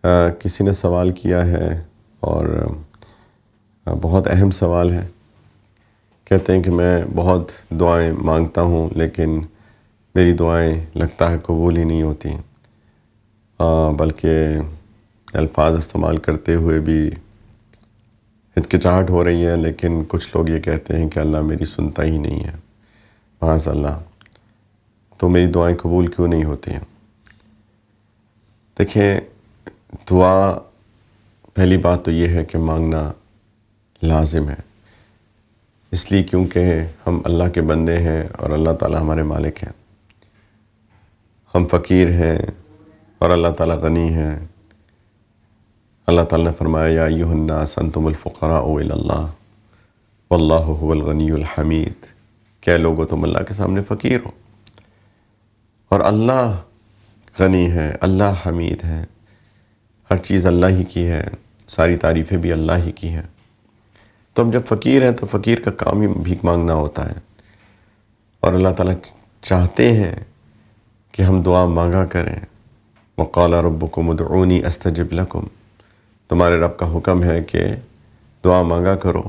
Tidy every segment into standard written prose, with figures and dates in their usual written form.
کسی نے سوال کیا ہے اور بہت اہم سوال ہے۔ کہتے ہیں کہ میں بہت دعائیں مانگتا ہوں لیکن میری دعائیں لگتا ہے قبول ہی نہیں ہوتی، بلکہ الفاظ استعمال کرتے ہوئے بھی ہچکچاہٹ ہو رہی ہے، لیکن کچھ لوگ یہ کہتے ہیں کہ اللہ میری سنتا ہی نہیں ہے، معاذ اللہ، تو میری دعائیں قبول کیوں نہیں ہوتی ہیں؟ دیکھیں، دعا پہلی بات تو یہ ہے کہ مانگنا لازم ہے، اس لیے کیونکہ ہم اللہ کے بندے ہیں اور اللہ تعالیٰ ہمارے مالک ہیں۔ ہم فقیر ہیں اور اللہ تعالیٰ غنی ہیں۔ اللہ تعالیٰ نے فرمایا یا ایھا الناس انتم الفقراء الی اللہ واللہ هو الغنی الحمید، کہ لوگو تم اللہ کے سامنے فقیر ہو اور اللہ غنی ہے، اللہ حمید ہے، ہر چیز اللہ ہی کی ہے، ساری تعریفیں بھی اللہ ہی کی ہیں۔ تو ہم جب فقیر ہیں تو فقیر کا کام ہی بھیک مانگنا ہوتا ہے، اور اللہ تعالیٰ چاہتے ہیں کہ ہم دعا مانگا کریں۔ وقال ربکم ادعونی استجب لکم، تمہارے رب کا حکم ہے کہ دعا مانگا کرو،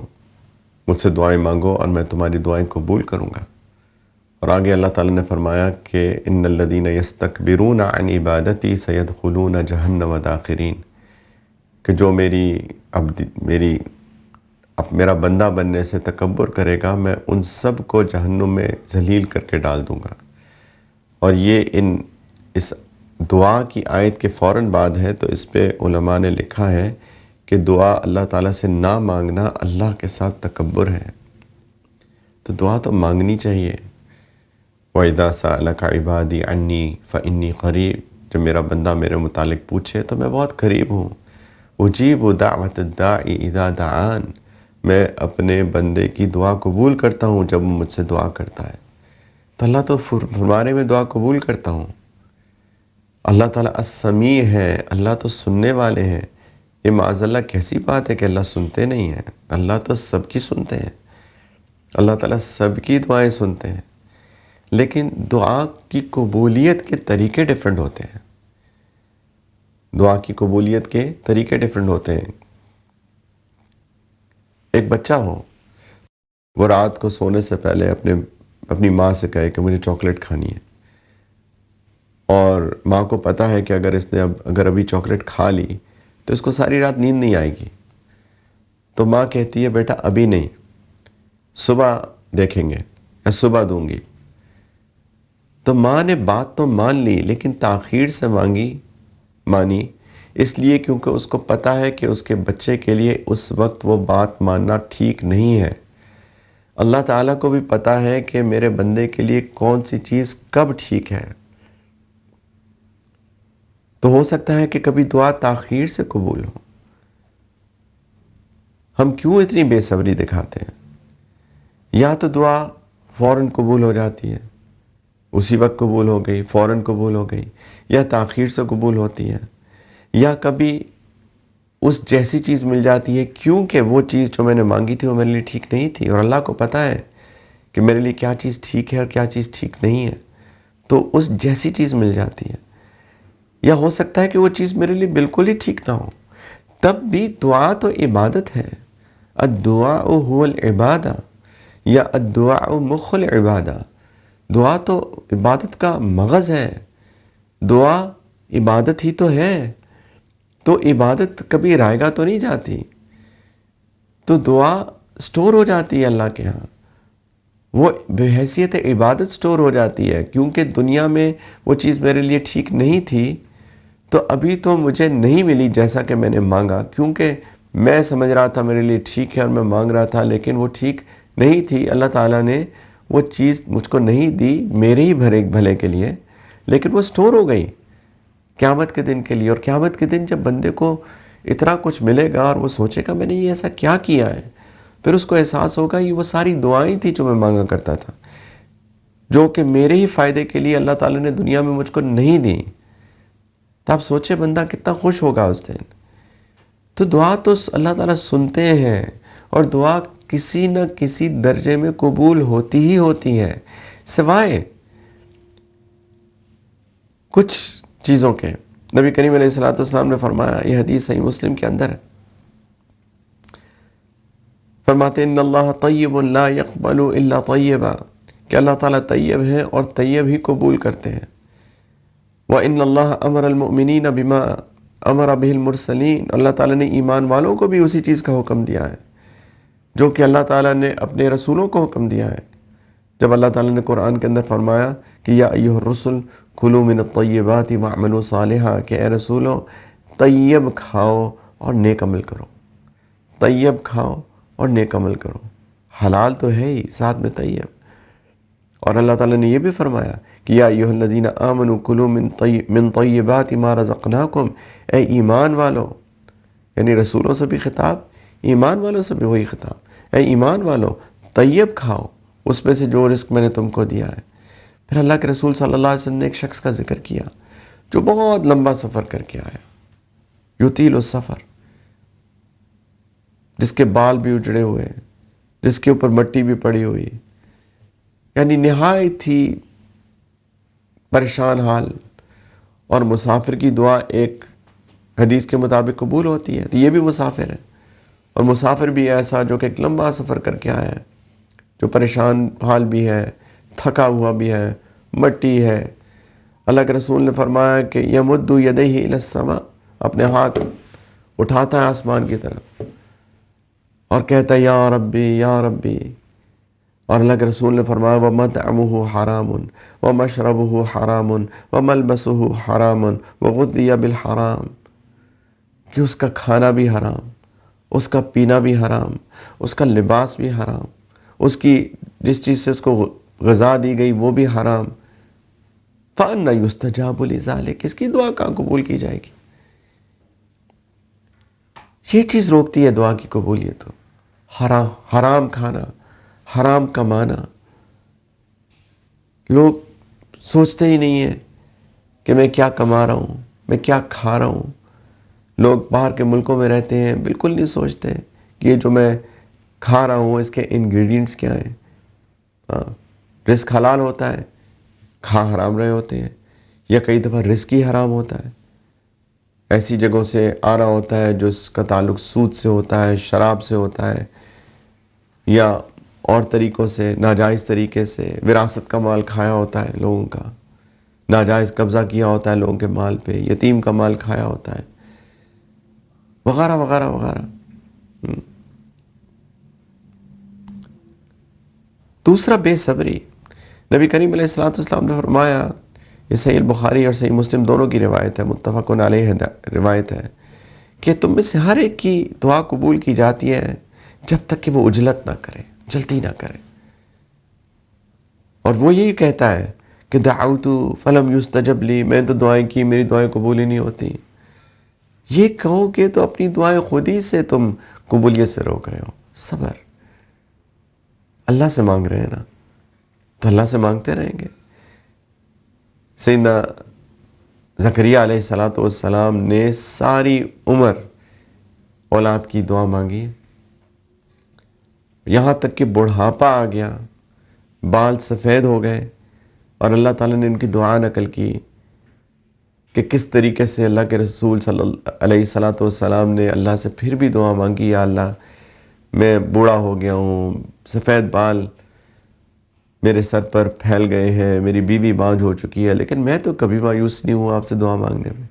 مجھ سے دعائیں مانگو اور میں تمہاری دعائیں قبول کروں گا۔ اور آگے اللہ تعالیٰ نے فرمایا کہ ان الذین یستکبرون عن عبادتی سیدخلون جہنم داخرین، کہ جو میرا بندہ بننے سے تکبر کرے گا، میں ان سب کو جہنم میں ذلیل کر کے ڈال دوں گا۔ اور یہ اس دعا کی آیت کے فوراً بعد ہے، تو اس پہ علماء نے لکھا ہے کہ دعا اللہ تعالیٰ سے نہ مانگنا اللہ کے ساتھ تکبر ہے، تو دعا تو مانگنی چاہیے۔ وَإِذَا سَأَلَكَ عِبَادِي عَنِّي فَإِنِّي قَرِيبٌ، جب میرا بندہ میرے متعلق پوچھے تو میں بہت قریب ہوں۔ اُجِیبُ دَعْوَةَ الدَّاعِ إِذَا دَعَانِ، میں اپنے بندے کی دعا قبول کرتا ہوں جب وہ مجھ سے دعا کرتا ہے۔ تو اللہ تو فرمانے میں دعا قبول کرتا ہوں۔ اللہ تعالیٰ السمیع ہے، اللہ تو سننے والے ہیں۔ یہ معاذ اللہ کیسی بات ہے کہ اللہ سنتے نہیں ہیں؟ اللہ تو سب کی سنتے ہیں، اللہ تعالیٰ سب کی دعائیں سنتے ہیں، لیکن دعا کی قبولیت کے طریقے ڈیفرنٹ ہوتے ہیں۔ دعا کی قبولیت کے طریقے ڈیفرنٹ ہوتے ہیں۔ ایک بچہ ہو، وہ رات کو سونے سے پہلے اپنی ماں سے کہے کہ مجھے چاکلیٹ کھانی ہے، اور ماں کو پتہ ہے کہ اگر ابھی چاکلیٹ کھا لی تو اس کو ساری رات نیند نہیں آئے گی، تو ماں کہتی ہے بیٹا ابھی نہیں، صبح دیکھیں گے یا صبح دوں گی۔ تو ماں نے بات تو مان لی لیکن تاخیر سے مانی، اس لیے کیونکہ اس کو پتہ ہے کہ اس کے بچے کے لیے اس وقت وہ بات ماننا ٹھیک نہیں ہے۔ اللہ تعالیٰ کو بھی پتہ ہے کہ میرے بندے کے لیے کون سی چیز کب ٹھیک ہے، تو ہو سکتا ہے کہ کبھی دعا تاخیر سے قبول ہو۔ ہم کیوں اتنی بے صبری دکھاتے ہیں؟ یا تو دعا فوراً قبول ہو جاتی ہے، اسی وقت قبول ہو گئی، فوراً قبول ہو گئی، یا تاخیر سے قبول ہوتی ہے، یا کبھی اس جیسی چیز مل جاتی ہے کیونکہ وہ چیز جو میں نے مانگی تھی وہ میرے لیے ٹھیک نہیں تھی، اور اللہ کو پتہ ہے کہ میرے لیے کیا چیز ٹھیک ہے اور کیا چیز ٹھیک نہیں ہے، تو اس جیسی چیز مل جاتی ہے۔ یا ہو سکتا ہے کہ وہ چیز میرے لیے بالکل ہی ٹھیک نہ ہو، تب بھی دعا تو عبادت ہے۔ الدعاء هو العبادہ یا الدعاء مخ العبادہ، دعا تو عبادت کا مغز ہے، دعا عبادت ہی تو ہے، تو عبادت کبھی رائے گا تو نہیں جاتی، تو دعا سٹور ہو جاتی ہے اللہ کے ہاں، وہ بحیثیت عبادت سٹور ہو جاتی ہے، کیونکہ دنیا میں وہ چیز میرے لیے ٹھیک نہیں تھی، تو ابھی تو مجھے نہیں ملی جیسا کہ میں نے مانگا، کیونکہ میں سمجھ رہا تھا میرے لیے ٹھیک ہے اور میں مانگ رہا تھا، لیکن وہ ٹھیک نہیں تھی۔ اللہ تعالیٰ نے وہ چیز مجھ کو نہیں دی میرے ہی بھلے کے لیے، لیکن وہ سٹور ہو گئی قیامت کے دن کے لیے، اور قیامت کے دن جب بندے کو اتنا کچھ ملے گا اور وہ سوچے گا میں نے یہ ایسا کیا کیا ہے، پھر اس کو احساس ہوگا یہ وہ ساری دعائیں تھیں جو میں مانگا کرتا تھا، جو کہ میرے ہی فائدے کے لیے اللہ تعالیٰ نے دنیا میں مجھ کو نہیں دی۔ تو آپ سوچے بندہ کتنا خوش ہوگا اس دن۔ تو دعا تو اللہ تعالیٰ سنتے ہیں، اور دعا کسی نہ کسی درجے میں قبول ہوتی ہی ہوتی ہے، سوائے کچھ چیزوں کے۔ نبی کریم علیہ الصلوۃ والسلام نے فرمایا، یہ حدیث صحیح مسلم کے اندر ہے، فرماتے ان اللہ طیب لا يقبل الا طیبا، کہ اللہ تعالیٰ طیب ہے اور طیب ہی قبول کرتے ہیں۔ وَإِنَّ اللَّهَ أَمَرَ الْمُؤْمِنِينَ بِمَا أَمَرَ بِهِ الْمُرْسَلِينَ، اللہ تعالیٰ نے ایمان والوں کو بھی اسی چیز کا حکم دیا ہے جو کہ اللہ تعالیٰ نے اپنے رسولوں کو حکم دیا ہے۔ جب اللہ تعالیٰ نے قرآن کے اندر فرمایا کہ یا ایھا الرسل کلوا من الطیبات واعملوا صالحا، کہ اے رسولو طیب کھاؤ اور نیک عمل کرو، طیب کھاؤ اور نیک عمل کرو، حلال تو ہے ہی، ساتھ میں طیب۔ اور اللہ تعالیٰ نے یہ بھی فرمایا کہ یا ایھا الذین آمنوا کلوا من طیبات ما رزقناکم، اے ایمان والو، یعنی رسولوں سے بھی خطاب، ایمان والوں سے بھی وہی خطاب، اے ایمان والو طیب کھاؤ اس میں سے جو رزق میں نے تم کو دیا ہے۔ پھر اللہ کے رسول صلی اللہ علیہ وسلم نے ایک شخص کا ذکر کیا جو بہت لمبا سفر کر کے آیا، یطیل السفر، جس کے بال بھی اجڑے ہوئے، جس کے اوپر مٹی بھی پڑی ہوئی، یعنی نہایت ہی پریشان حال۔ اور مسافر کی دعا ایک حدیث کے مطابق قبول ہوتی ہے، تو یہ بھی مسافر ہے، اور مسافر بھی ایسا جو کہ ایک لمبا سفر کر کے آیا ہے، جو پریشان حال بھی ہے، تھکا ہوا بھی ہے، مٹی ہے۔ اللہ کے رسول نے فرمایا کہ یمد یدیہ الی السماء، اپنے ہاتھ اٹھاتا ہے آسمان کی طرف اور کہتا ہے یا ربی یا ربی۔ اور اللہ کے رسول نے فرمایا وَمَطْعَمُهُ حَرَامٌ وَمَشْرَبُهُ حَرَامٌ وَمَلْبَسُهُ حَرَامٌ وَغُذِّيَ بِالْحَرَام، کہ اس کا کھانا بھی حرام، اس کا پینا بھی حرام، اس کا لباس بھی حرام، اس کی جس چیز سے اس کو غذا دی گئی وہ بھی حرام۔ فَأَنَّى يُسْتَجَابُ لِذَلِكَ، کس کی دعا کہاں قبول کی جائے گی؟ یہ چیز روکتی ہے دعا کی قبولیت کو، حرام کھانا، حرام کمانا۔ لوگ سوچتے ہی نہیں ہیں کہ میں کیا کما رہا ہوں، میں کیا کھا رہا ہوں۔ لوگ باہر کے ملکوں میں رہتے ہیں، بالکل نہیں سوچتے کہ یہ جو میں کھا رہا ہوں اس کے انگریڈینٹس کیا ہیں۔ رزق حلال ہوتا ہے، کھا حرام رہے ہوتے ہیں، یا کئی دفعہ رزق ہی حرام ہوتا ہے، ایسی جگہوں سے آ رہا ہوتا ہے جو اس کا تعلق سود سے ہوتا ہے، شراب سے ہوتا ہے، یا اور طریقوں سے ناجائز طریقے سے وراثت کا مال کھایا ہوتا ہے لوگوں کا، ناجائز قبضہ کیا ہوتا ہے لوگوں کے مال پہ، یتیم کا مال کھایا ہوتا ہے، وغیرہ وغیرہ وغیرہ۔ دوسرا بے صبری، نبی کریم علیہ الصلوۃ والسلام نے فرمایا، یہ صحیح البخاری اور صحیح مسلم دونوں کی روایت ہے، متفق علیہ روایت ہے، کہ تم میں سے ہر ایک کی دعا قبول کی جاتی ہے جب تک کہ وہ عجلت نہ کرے، جلدی نہ کرے۔ اور وہ یہی کہتا ہے کہ دعوت فلم یستجب لی، میں تو دعائیں کی، میری دعائیں قبول ہی نہیں ہوتی۔ یہ کہو کہ تو اپنی دعائیں خود ہی سے تم قبولیت سے روک رہے ہو۔ صبر، اللہ سے مانگ رہے ہیں نا تو اللہ سے مانگتے رہیں گے۔ سیدنا زکریہ علیہ السلام نے ساری عمر اولاد کی دعا مانگی، یہاں تک کہ بڑھاپا آ گیا، بال سفید ہو گئے، اور اللہ تعالیٰ نے ان کی دعا نقل کی کہ کس طریقے سے اللہ کے رسول صلی اللہ علیہ وسلم نے اللہ سے پھر بھی دعا مانگی، یا اللہ میں بوڑھا ہو گیا ہوں، سفید بال میرے سر پر پھیل گئے ہیں، میری بیوی بانجھ ہو چکی ہے، لیکن میں تو کبھی مایوس نہیں ہوں آپ سے دعا مانگنے میں،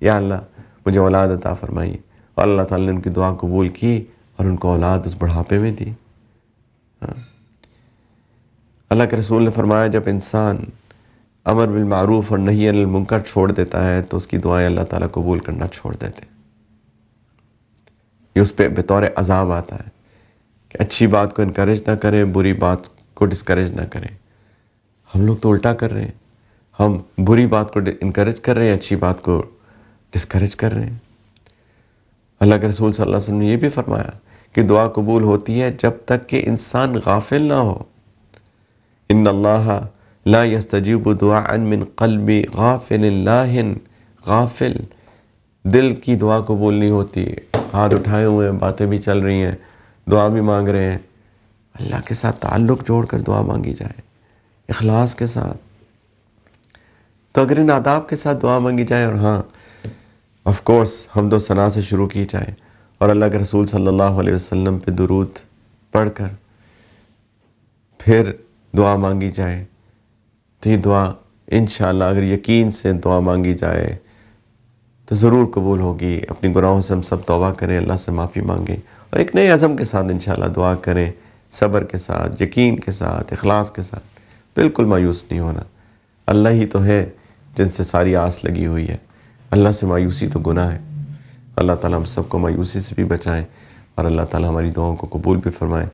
یا اللہ مجھے اولاد عطا فرمائی۔ اور اللہ تعالیٰ نے ان کی دعا قبول کی اور ان کو اولاد اس بڑھاپے میں دی۔ اللہ کے رسول نے فرمایا جب انسان امر بالمعروف اور نہی عن المنکر چھوڑ دیتا ہے تو اس کی دعائیں اللہ تعالیٰ قبول کرنا چھوڑ دیتے ہیں۔ یہ اس پہ بطور عذاب آتا ہے کہ اچھی بات کو انکریج نہ کریں، بری بات کو ڈسکریج نہ کریں۔ ہم لوگ تو الٹا کر رہے ہیں، ہم بری بات کو انکریج کر رہے ہیں، اچھی بات کو ڈسکریج کر رہے ہیں۔ اللہ کے رسول صلی اللہ علیہ وسلم نے یہ بھی فرمایا کہ دعا قبول ہوتی ہے جب تک کہ انسان غافل نہ ہو۔ ان اللہ لا یستجیب دعاء من قلب غافل لاہ، غافل دل کی دعا قبول نہیں ہوتی، ہاتھ اٹھائے ہوئے ہیں، باتیں بھی چل رہی ہیں، دعا بھی مانگ رہے ہیں۔ اللہ کے ساتھ تعلق جوڑ کر دعا مانگی جائے، اخلاص کے ساتھ، تو اگر ان آداب کے ساتھ دعا مانگی جائے، اور ہاں آف کورس حمد و ثنا سے شروع کی جائے اور اللہ کے رسول صلی اللہ علیہ وسلم پہ درود پڑھ کر پھر دعا مانگی جائے تو یہ دعا انشاءاللہ اگر یقین سے دعا مانگی جائے تو ضرور قبول ہوگی. اپنی گناہوں سے ہم سب توبہ کریں, اللہ سے معافی مانگیں اور ایک نئے عزم کے ساتھ انشاءاللہ دعا کریں, صبر کے ساتھ, یقین کے ساتھ, اخلاص کے ساتھ. بالکل مایوس نہیں ہونا. اللہ ہی تو ہے جن سے ساری آس لگی ہوئی ہے. اللہ سے مایوسی تو گناہ ہے. اللہ تعالیٰ ہم سب کو مایوسی سے بھی بچائیں اور اللہ تعالیٰ ہماری دعاؤں کو قبول بھی فرمائیں.